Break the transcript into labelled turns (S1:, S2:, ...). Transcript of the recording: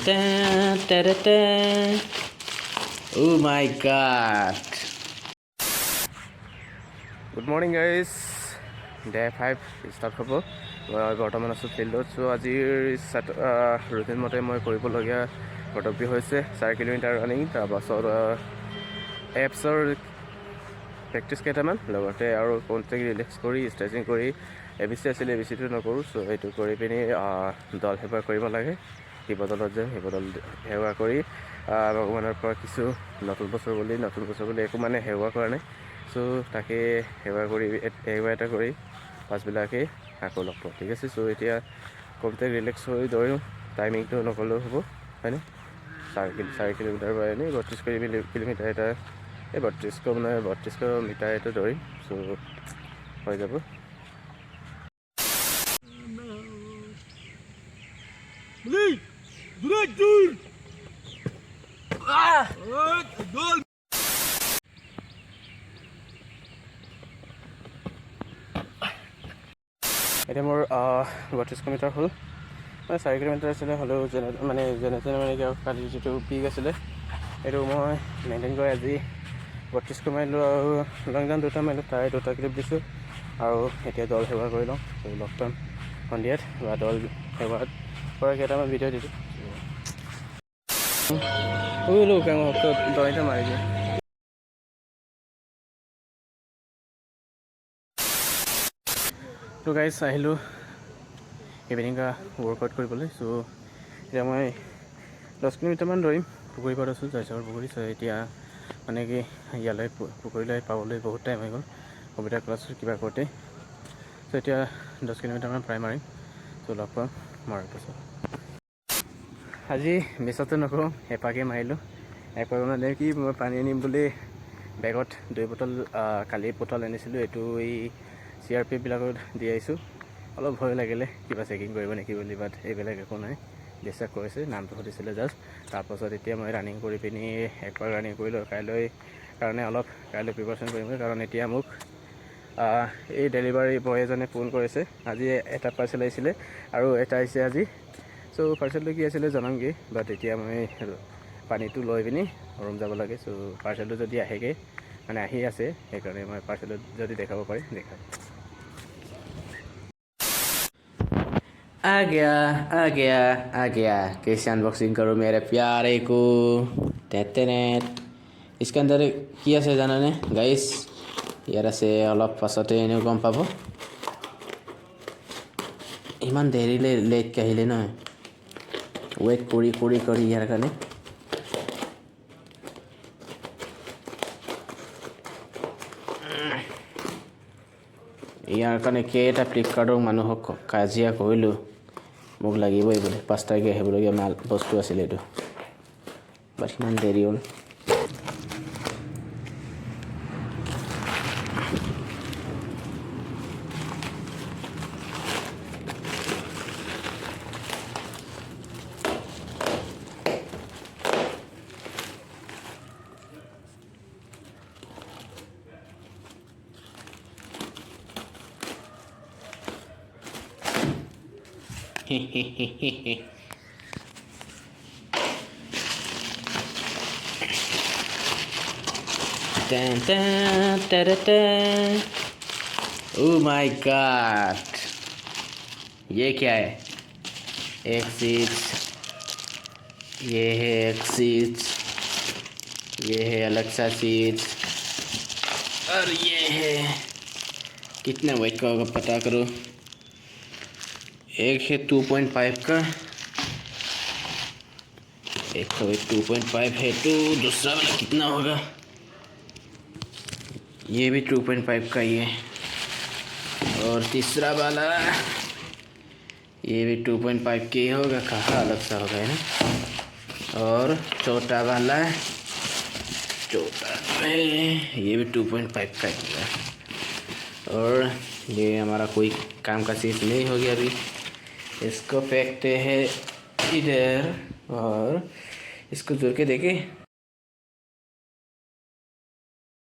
S1: dun, da, da, da. Oh my god. Good morning guys. Day-05 start হ'ব। মই বৰ্তমান আছোঁ ফিল্ডত। চ' আজিৰ ৰুটিন মতে মই কৰিবলগীয়া কৰ্তব্য হৈছে 4 কিলোমিটাৰ ৰানিং, তাৰপাছত এপছৰ প্ৰেক্টিছ কেইটামান, লগতে আৰু কণ্টেক্ট ৰিলেক্স কৰি ষ্ট্ৰেচিং কৰি ABC আছিলে ABCটো নকৰোঁ। চ' সেইটো কৰি পিনি দল সেৱা কৰিব লাগে। শিৱদলত যাম, শিৱদল সেৱা কৰি ভগৱানৰ পৰা কিছু নতুন বছৰ বুলি একো মানে সেৱা কৰা নাই। চ' তাকে সেৱা এটা কৰি পাছবিলাকে আকৌ লগ পাওঁ, ঠিক আছে। চ' এতিয়া কণ্টেক্ট ৰিলেক্স হৈ দৌৰিম, টাইমিংটো নক'লেও হ'ব হয়নে। 4 কিলোমিটাৰ বা এনেই 32 কিলোমিটাৰ এটা 3200 মিটাৰ এটা দৌৰিম। চ' হৈ যাব। এতিয়া মোৰ 32 কিলোমিটাৰ হ'ল, মানে 4 কিলোমিটাৰ আছিলে, হ'লেও যেনে তেনে কালি যিটো পিক আছিলে সেইটো মই মেইনটেইন কৰি আজি 32 মাৰিলোঁ আৰু লং জাম্প 2টা মাৰিলোঁ, তাৰে 2টা ক্লিপ দিছোঁ। আৰু এতিয়া দল সেৱা কৰি লওঁ, লগ পাম সন্ধিয়াত বা দল সেৱাত পৰা কেইটামান ভিডিঅ' দিছোঁ। দলটা মাৰি দিয়ে। ত' গাইজ আহিলোঁ ইভিনিং ৱৰ্কআউট কৰিবলৈ। চ' এতিয়া মই 10 কিলোমিটাৰমান দৌৰিম। পুখুৰী পাৰত আছোঁ, জয়সাগৰ পুখুৰী। চ' এতিয়া মানে কি ইয়ালৈ পুখুৰীলৈ পাবলৈ বহুত টাইম হৈ গ'ল কম্পিউটাৰ ক্লাছ কিবা কৰোঁতে। চ' এতিয়া 10 কিলোমিটাৰমান প্ৰায় মাৰিম। চ' লগ পাম মৰাৰ পাছত। আজি মিছাটো নকওঁ, এপাকে মাৰিলোঁ। এপাক মানে কি মই পানী আনিম বুলি বেগত 2 বটল কালি বটল আনিছিলোঁ, এইটো এই CRPবিলাকত দি আহিছোঁ। অলপ ভয় লাগিলে কিবা চেকিং কৰিব নেকি বুলি, বাট এইবিলাক একো নাই, বিশ্বাস কৰিছে, নামটো সুধিছিলে জাষ্ট। তাৰপাছত এতিয়া মই ৰানিং কৰি পিনি একবাৰ ৰানিং কৰিলোঁ। কাইলৈ প্ৰিপাৰেশ্যন কৰিম, কাৰণ এতিয়া মোক এই ডেলিভাৰী বয় এজনে ফোন কৰিছে। আজি এটা পাৰ্চেল আহিছিলে আৰু এটা আহিছে আজি। চ' পাৰ্চেলটো কি আছিলে জনামগৈ, বাট এতিয়া মই পানীটো লৈ পিনি ৰুম যাব লাগে। চ' পাৰ্চেলটো যদি আহেগৈ, মানে আহি আছে, সেইকাৰণে মই পাৰ্চেলত যদি দেখাব পাৰিম দেখাম। आ गया कैसे अनबॉक्सिंग करूँ मेरे प्यारे को। इसके अंदर কি আছে জানানে গাইজ, ইয়াৰ আছে অলপ পাছতে এনেও গম পাব। ইমান দেৰিলে লেটকৈ আহিলে নহয়, ৱেইট কৰি ইয়াৰ কাৰণে। ইয়াৰ কাৰণে কেইটা ফ্লিপকাৰ্টৰ মানুহক কাজিয়া কৰিলোঁ, মোক লাগিবই বোলে। 5 তাৰিখে আহিবলগীয়া বস্তু আছিলে এইটো, বাট ইমান দেৰি হ'ল। Dun, dun, da, da, da. Oh my god, ये क्या है? एक चीज, ये है एक चीज, ये है अलग सा चीज, और ये है कितना वेट का होगा पता करो। एक है 2.5 का, एक तो 2.5 है, तो दूसरा वाला कितना होगा? ये भी 2.5 का ही है, और तीसरा वाला ये भी 2.5 के ही होगा, कहाँ अलग सा होगा है ना। और छोटा वाला है, ये भी 2.5 का ही होगा। और ये हमारा कोई काम का चीज़ नहीं हो गया अभी, इसको फेंकते हैं इधर और इसको जोड़ के देखे